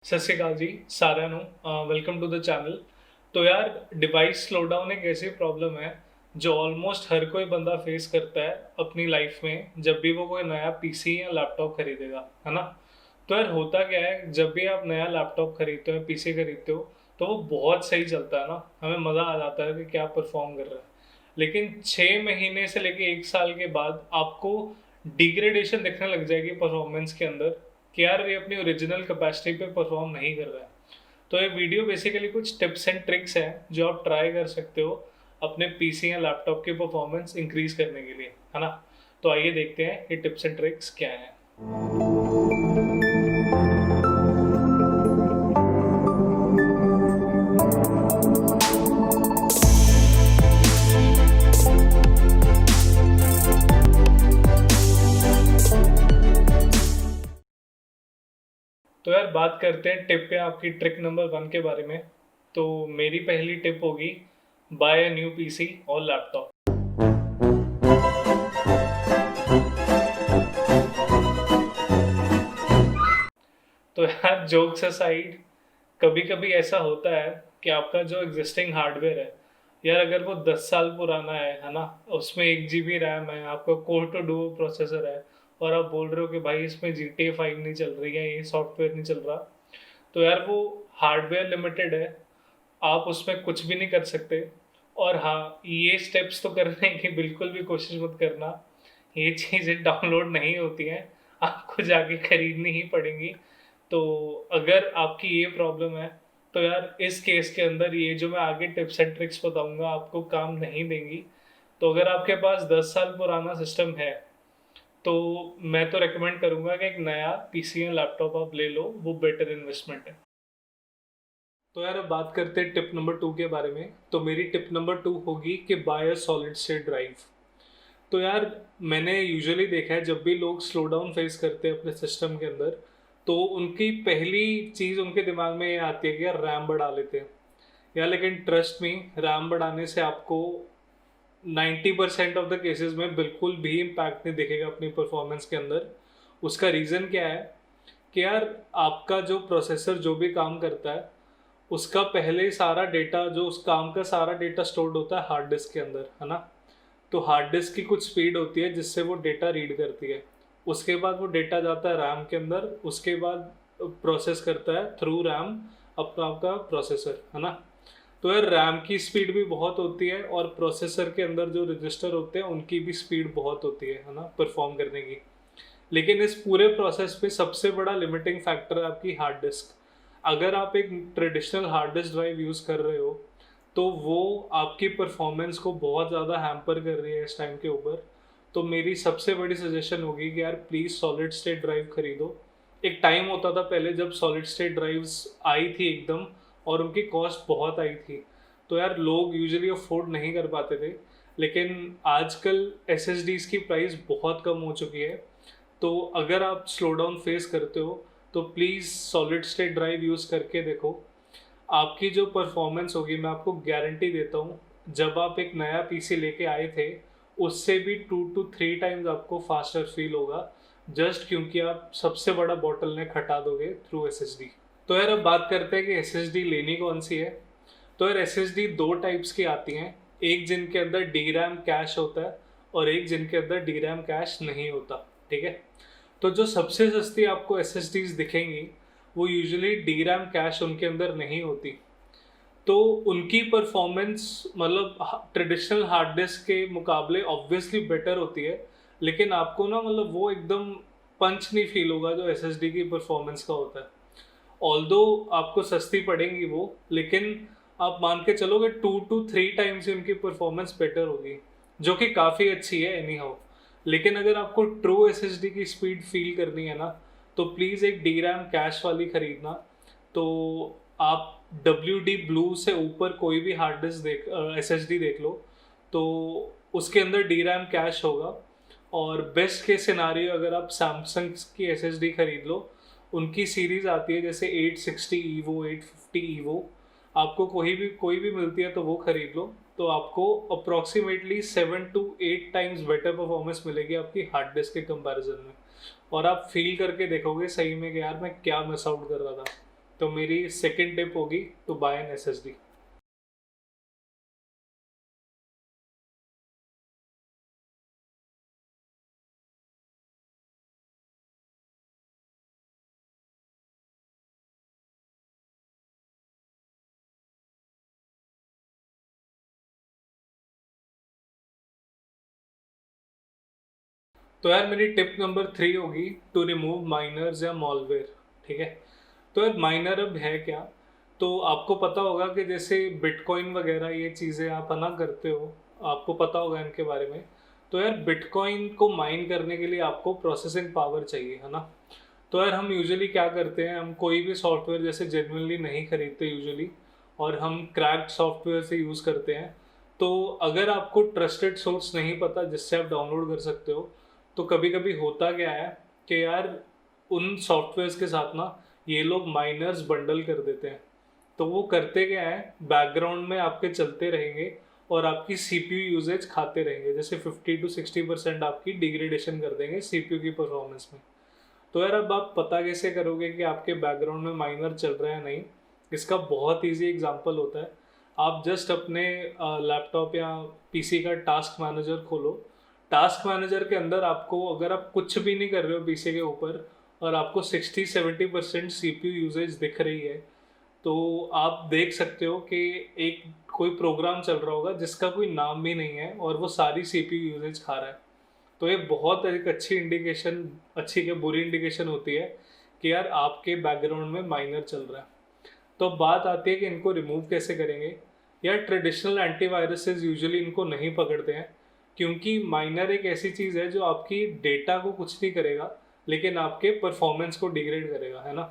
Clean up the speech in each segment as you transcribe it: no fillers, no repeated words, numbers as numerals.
सत श्री अकाल जी साਰਿਆਂ ਨੂੰ वेलकम टू द चैनल। तो यार डिवाइस स्लोडाउन एक ऐसी प्रॉब्लम है जो ऑलमोस्ट हर कोई बंदा फेस करता है अपनी लाइफ में जब भी वो कोई नया पीसी या लैपटॉप खरीदेगा, है ना। तो यार होता क्या है, जब भी आप नया लैपटॉप खरीदते हो पीसी खरीदते हो तो वो बहुत सही चलता है ना, हमें मज़ा आ जाता है कि क्या परफॉर्म कर रहा है। लेकिन 6 महीने से लेके 1 साल के बाद आपको डिग्रेडेशन दिखने लग जाएगी परफॉर्मेंस के अंदर कि यार ये अपनी ओरिजिनल कैपेसिटी पे परफॉर्म नहीं कर रहा है। तो ये वीडियो बेसिकली कुछ टिप्स एंड ट्रिक्स हैं जो आप ट्राई कर सकते हो अपने पीसी या लैपटॉप की परफॉर्मेंस इंक्रीज करने के लिए, है ना। तो आइए देखते हैं ये टिप्स एंड ट्रिक्स क्या हैं। तो यार बात करते हैं टिप या आपकी ट्रिक नंबर 1 के बारे में। तो मेरी पहली टिप होगी, बाय अ न्यू पीसी और लैपटॉप। तो यार जोक्स असाइड, कभी कभी ऐसा होता है कि आपका जो एग्जिस्टिंग हार्डवेयर है यार, अगर वो 10 साल पुराना है ना, उसमें 1 GB रैम है, आपका कोर टू डुओ प्रोसेसर है, और आप बोल रहे हो कि भाई इसमें GTA 5 नहीं चल रही है, ये सॉफ्टवेयर नहीं चल रहा, तो यार वो हार्डवेयर लिमिटेड है, आप उसमें कुछ भी नहीं कर सकते। और हाँ, ये स्टेप्स तो करने की बिल्कुल भी कोशिश मत करना, ये चीज़ें डाउनलोड नहीं होती हैं, आपको जाके खरीदनी ही पड़ेंगी। तो अगर आपकी ये प्रॉब्लम है तो यार इस केस के अंदर ये जो मैं आगे टिप्स एंड ट्रिक्स बताऊंगा आपको काम नहीं देंगी। तो अगर आपके पास 10 साल पुराना सिस्टम है तो मैं तो रेकमेंड करूंगा कि एक नया पीसी या लैपटॉप आप ले लो, वो बेटर इन्वेस्टमेंट है। तो यार अब बात करते हैं टिप नंबर 2 के बारे में। तो मेरी टिप नंबर 2 होगी कि by a solid state drive. तो यार मैंने यूजुअली देखा है जब भी लोग स्लो डाउन फेस करते हैं अपने सिस्टम के अंदर, तो उनकी पहली चीज़ उनके दिमाग में ये आती है कि यार रैम बढ़ा लेते हैं यार। लेकिन ट्रस्ट मी, रैम बढ़ाने से आपको 90% ऑफ द केसेस में बिल्कुल भी इम्पैक्ट नहीं दिखेगा अपनी परफॉर्मेंस के अंदर। उसका रीज़न क्या है कि यार आपका जो प्रोसेसर जो भी काम करता है उसका पहले सारा डेटा, जो उस काम का सारा डेटा स्टोर्ड होता है हार्ड डिस्क के अंदर, है ना। तो हार्ड डिस्क की कुछ स्पीड होती है जिससे वो डेटा रीड करती है, उसके बाद वो डेटा जाता है रैम के अंदर, उसके बाद प्रोसेस करता है थ्रू रैम अपना आपका प्रोसेसर, है ना। तो यार रैम की स्पीड भी बहुत होती है और प्रोसेसर के अंदर जो रजिस्टर होते हैं उनकी भी स्पीड बहुत होती है ना, परफॉर्म करने की। लेकिन इस पूरे प्रोसेस पे सबसे बड़ा लिमिटिंग फैक्टर है आपकी हार्ड डिस्क। अगर आप एक traditional hard disk drive use कर रहे हो तो वो आपकी परफॉर्मेंस को बहुत ज़्यादा हैम्पर कर रही है इस टाइम के ऊपर। तो मेरी सबसे बड़ी सजेशन होगी कि यार प्लीज़ सॉलिड स्टेट ड्राइव खरीदो। एक टाइम होता था पहले जब सॉलिड स्टेट ड्राइव्स आई थी एकदम, और उनकी कॉस्ट बहुत आई थी, तो यार लोग यूजुअली अफोर्ड नहीं कर पाते थे। लेकिन आजकल एस की प्राइस बहुत कम हो चुकी है। तो अगर आप स्लो डाउन फेस करते हो तो please solid state drive use करके देखो। आपकी जो परफॉर्मेंस होगी मैं आपको गारंटी देता हूँ, जब आप एक नया पीसी लेके आए थे उससे भी 2 to 3 टाइम्स आपको फास्टर फील होगा, जस्ट क्योंकि आप सबसे बड़ा बॉटल नेक हटा दोगे थ्रू एसएसडी। तो यार अब बात करते हैं कि एसएसडी लेनी कौन सी है। तो यार एसएसडी 2 टाइप्स की आती हैं, एक जिनके अंदर डी रैम कैश होता है और एक जिनके अंदर डी रैम कैश नहीं होता, ठीक है। तो जो सबसे सस्ती आपको एस दिखेंगी वो यूजुअली डी रैम कैश उनके अंदर नहीं होती। तो उनकी परफॉर्मेंस मतलब ट्रेडिशनल हार्ड डिस्क के मुकाबले ऑब्वियसली बेटर होती है, लेकिन आपको ना मतलब वो एकदम पंच नहीं फील होगा जो एसएसडी की परफॉर्मेंस का होता है। ऑल्दो आपको सस्ती पड़ेंगी वो, लेकिन आप मान के चलोगे 2 to 3 टाइम्स ही उनकी परफॉर्मेंस बेटर होगी, जो कि काफ़ी अच्छी है एनी हाउ। लेकिन अगर आपको ट्रू एसएसडी की स्पीड फील करनी है ना, तो प्लीज़ एक डी रैम कैश वाली ख़रीदना। तो आप WD ब्लू से ऊपर कोई भी हार्ड डिस्क देख एसएसडी देख लो, तो उसके अंदर डी रैम कैश होगा। और बेस्ट के सिनारियो अगर आप सैमसंग की एसएसडी खरीद लो, उनकी सीरीज़ आती है जैसे 860 ईवो, 850 ईवो, आपको कोई भी मिलती है तो वो खरीद लो। तो आपको approximately 7 to 8 times better performance मिलेगी आपकी हार्ड डिस्क के कंपैरिजन में, और आप फील करके देखोगे सही में कि यार मैं क्या मिस आउट कर रहा था। तो मेरी सेकंड टिप होगी टू बाय एन एसएसडी। तो यार मेरी टिप नंबर 3 होगी टू रिमूव माइनर्स या मॉलवेयर। ठीक है। तो यार माइनर अब है क्या? तो आपको पता होगा कि जैसे बिटकॉइन वगैरह ये चीज़ें आप ना करते हो, आपको पता होगा इनके बारे में। तो यार बिटकॉइन को माइन करने के लिए आपको प्रोसेसिंग पावर चाहिए, है ना। तो यार हम यूजुअली क्या करते हैं, हम कोई भी सॉफ्टवेयर जैसे जेन्युइनली नहीं खरीदते यूजुअली, और हम क्रैक्ड सॉफ्टवेयर से यूज़ करते हैं। तो अगर आपको ट्रस्टेड सोर्स नहीं पता जिससे आप डाउनलोड कर सकते हो, तो कभी कभी होता क्या है कि यार उन सॉफ्टवेयर्स के साथ ना ये लोग माइनर्स बंडल कर देते हैं। तो वो करते क्या है, बैकग्राउंड में आपके चलते रहेंगे और आपकी सीपीयू यूजेज खाते रहेंगे, जैसे 50 to 60% आपकी डिग्रेडेशन कर देंगे सीपीयू की परफॉर्मेंस में। तो यार अब आप पता कैसे करोगे कि आपके बैकग्राउंड में माइनर चल रहा है नहीं? इसका बहुत इजी एग्जांपल होता है। आप जस्ट अपने लैपटॉप या पीसी का टास्क मैनेजर खोलो। टास्क मैनेजर के अंदर आपको, अगर आप कुछ भी नहीं कर रहे हो पीसी के ऊपर, और आपको 60-70% सीपीयू यूजेज दिख रही है, तो आप देख सकते हो कि एक कोई प्रोग्राम चल रहा होगा जिसका कोई नाम भी नहीं है और वो सारी सीपीयू यूजेज खा रहा है। तो ये बहुत एक अच्छी इंडिकेशन, अच्छी क्या बुरी इंडिकेशन होती है कि यार आपके बैकग्राउंड में माइनर चल रहा है। तो अब बात आती है कि इनको रिमूव कैसे करेंगे। यार ट्रेडिशनल एंटीवायरसेस यूजुअली इनको नहीं पकड़ते हैं, क्योंकि माइनर एक ऐसी चीज़ है जो आपकी डेटा को कुछ नहीं करेगा, लेकिन आपके परफॉर्मेंस को डिग्रेड करेगा, है ना।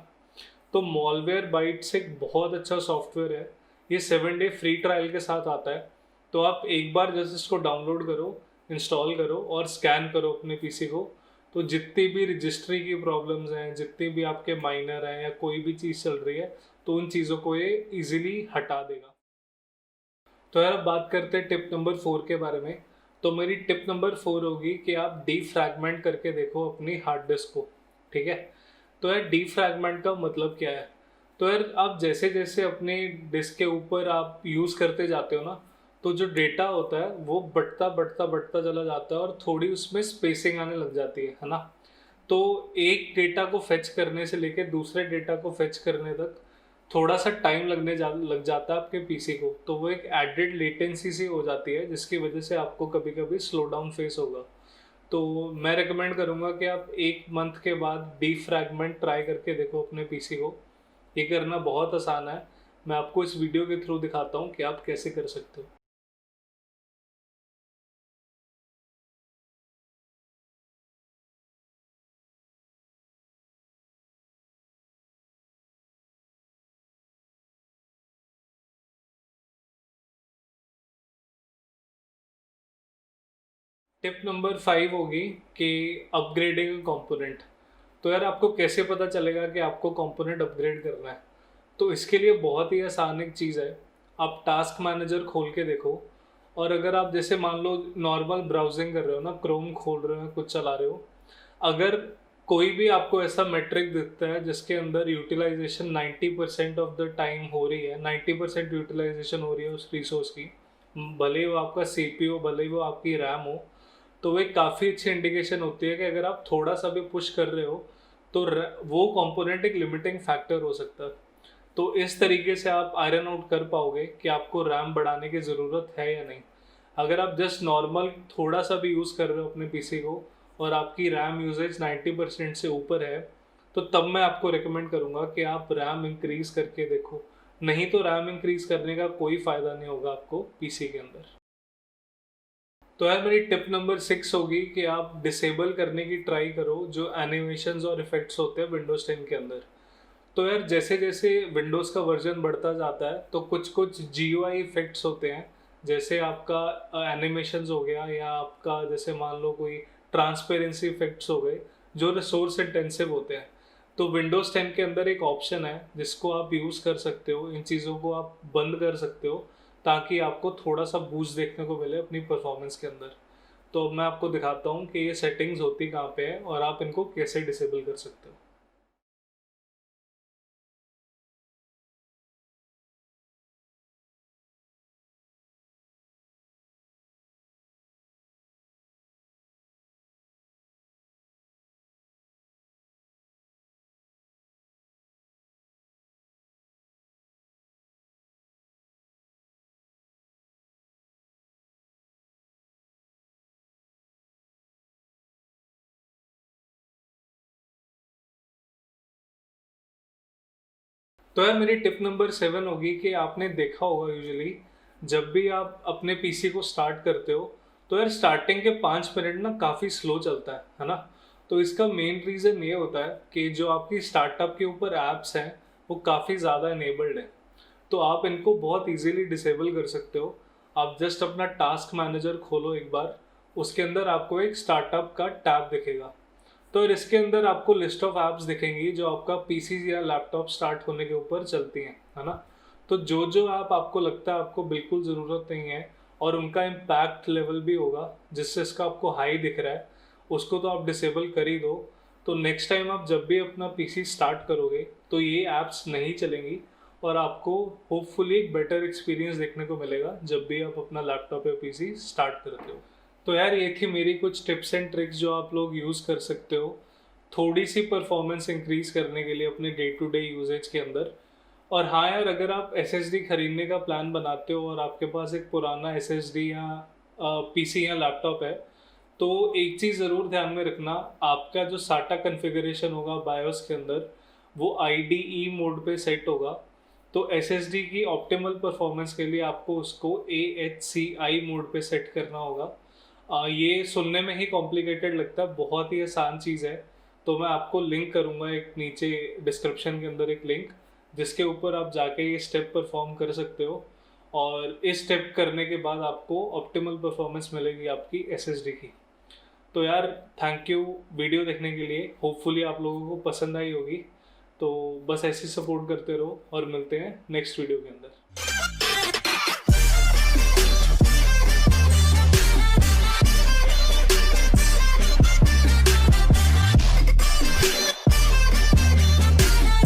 तो मॉलवेयर बाइट्स एक बहुत अच्छा सॉफ्टवेयर है। ये 7 डे फ्री ट्रायल के साथ आता है। तो आप एक बार जस्ट इसको डाउनलोड करो, इंस्टॉल करो और स्कैन करो अपने पीसी को। तो जितनी भी रजिस्ट्री की प्रॉब्लम्स हैं, जितनी भी आपके माइनर हैं या कोई भी चीज़ चल रही है, तो उन चीज़ों को ये इजीली हटा देगा। तो यार अब बात करते हैं टिप नंबर 4 के बारे में। तो मेरी टिप नंबर 4 होगी कि आप डीफ्रैगमेंट करके देखो अपनी हार्ड डिस्क को। ठीक है। तो यार डीफ्रैगमेंट का मतलब क्या है? तो यार आप जैसे जैसे अपने डिस्क के ऊपर आप यूज़ करते जाते हो ना, तो जो डेटा होता है वो बढ़ता बढ़ता बढ़ता चला जाता है और थोड़ी उसमें स्पेसिंग आने लग जाती है ना। तो एक डेटा को फेच करने से लेकर दूसरे डेटा को फेच करने तक थोड़ा सा टाइम लग जाता है आपके पीसी को। तो वो एक एडेड लेटेंसी सी हो जाती है, जिसकी वजह से आपको कभी कभी स्लो डाउन फेस होगा। तो मैं रेकमेंड करूँगा कि आप 1 मंथ के बाद डीफ्रैगमेंट ट्राई करके देखो अपने पीसी को। ये करना बहुत आसान है। मैं आपको इस वीडियो के थ्रू दिखाता हूँ कि आप कैसे कर सकते हो। टिप नंबर 5 होगी कि अपग्रेडिंग कंपोनेंट। तो यार आपको कैसे पता चलेगा कि आपको कंपोनेंट अपग्रेड करना है? तो इसके लिए बहुत ही आसान एक चीज़ है। आप टास्क मैनेजर खोल के देखो, और अगर आप जैसे मान लो नॉर्मल ब्राउजिंग कर रहे हो ना, क्रोम खोल रहे हो, कुछ चला रहे हो, अगर कोई भी आपको ऐसा मेट्रिक दिखता है जिसके अंदर यूटिलाइजेशन 90% ऑफ द टाइम हो रही है, 90% यूटिलाइजेशन हो रही है उस रिसोर्स की, भले ही वो आपका सीपीयू, भले ही वो आपकी रैम हो, तो वो एक काफ़ी अच्छी इंडिकेशन होती है कि अगर आप थोड़ा सा भी पुश कर रहे हो, तो वो कंपोनेंट एक लिमिटिंग फैक्टर हो सकता है। तो इस तरीके से आप आयरन आउट कर पाओगे कि आपको रैम बढ़ाने की ज़रूरत है या नहीं। अगर आप जस्ट नॉर्मल थोड़ा सा भी यूज़ कर रहे हो अपने पीसी को और आपकी रैम यूजेज 90% से ऊपर है, तो तब मैं आपको रिकमेंड करूँगा कि आप रैम इंक्रीज़ करके देखो। नहीं तो रैम इंक्रीज़ करने का कोई फ़ायदा नहीं होगा आपको पीसी के अंदर। तो यार मेरी टिप नंबर 6 होगी कि आप डिसेबल करने की ट्राई करो जो एनिमेशंस और इफेक्ट्स होते हैं विंडोज 10 के अंदर। तो यार जैसे जैसे विंडोज़ का वर्जन बढ़ता जाता है, तो कुछ कुछ जीयूआई इफेक्ट्स होते हैं, जैसे आपका एनिमेशंस हो गया, या आपका जैसे मान लो कोई ट्रांसपेरेंसी इफेक्ट्स हो गए, जो रिसोर्स इंटेंसिव होते हैं। तो विंडोज़ 10 के अंदर एक ऑप्शन है जिसको आप यूज़ कर सकते हो, इन चीज़ों को आप बंद कर सकते हो, ताकि आपको थोड़ा सा बूस्ट देखने को मिले अपनी परफॉर्मेंस के अंदर। तो मैं आपको दिखाता हूँ कि ये सेटिंग्स होती कहाँ पे है और आप इनको कैसे डिसेबल कर सकते हो। तो यार मेरी टिप नंबर 7 होगी कि आपने देखा होगा यूजुअली जब भी आप अपने पीसी को स्टार्ट करते हो तो यार स्टार्टिंग के 5 मिनट ना काफ़ी स्लो चलता है ना। तो इसका मेन रीज़न ये होता है कि जो आपकी स्टार्टअप के ऊपर ऐप्स हैं वो काफ़ी ज़्यादा इनेबल्ड है। तो आप इनको बहुत इजीली डिसेबल कर सकते हो। आप जस्ट अपना टास्क मैनेजर खोलो एक बार, उसके अंदर आपको एक स्टार्टअप का टैब दिखेगा। तो इसके अंदर आपको लिस्ट ऑफ ऐप्स दिखेंगी जो आपका पीसी या लैपटॉप स्टार्ट होने के ऊपर चलती हैं, है ना। तो जो जो ऐप आपको लगता है आपको बिल्कुल ज़रूरत नहीं है और उनका इम्पैक्ट लेवल भी होगा जिससे इसका आपको हाई दिख रहा है, उसको तो आप डिसेबल कर ही दो। तो नेक्स्ट टाइम आप जब भी अपना पीसी स्टार्ट करोगे तो ये ऐप्स नहीं चलेंगी और आपको होपफुली एक बेटर एक्सपीरियंस देखने को मिलेगा जब भी आप अपना लैपटॉप या पीसी स्टार्ट करते हो। तो यार ये थी मेरी कुछ टिप्स एंड ट्रिक्स जो आप लोग यूज़ कर सकते हो थोड़ी सी परफॉर्मेंस इंक्रीज करने के लिए अपने डे टू डे यूजेज के अंदर। और हाँ यार, अगर आप एसएसडी खरीदने का प्लान बनाते हो और आपके पास एक पुराना एसएसडी या पीसी या लैपटॉप है तो एक चीज़ ज़रूर ध्यान में रखना, आपका जो साटा कॉन्फ़िगरेशन होगा बायोस के अंदर वो आईडीई मोड पे सेट होगा। तो एसएसडी की ऑप्टिमल परफॉर्मेंस के लिए आपको उसको AHCI मोड पे सेट करना होगा। ये सुनने में ही कॉम्प्लिकेटेड लगता है, बहुत ही आसान चीज़ है। तो मैं आपको लिंक करूँगा एक नीचे डिस्क्रिप्शन के अंदर एक लिंक जिसके ऊपर आप जाके ये स्टेप परफॉर्म कर सकते हो और इस स्टेप करने के बाद आपको ऑप्टिमल परफॉर्मेंस मिलेगी आपकी एसएसडी की। तो यार थैंक यू वीडियो देखने के लिए, होपफुली आप लोगों को पसंद आई होगी। तो बस ऐसे सपोर्ट करते रहो और मिलते हैं नेक्स्ट वीडियो के अंदर।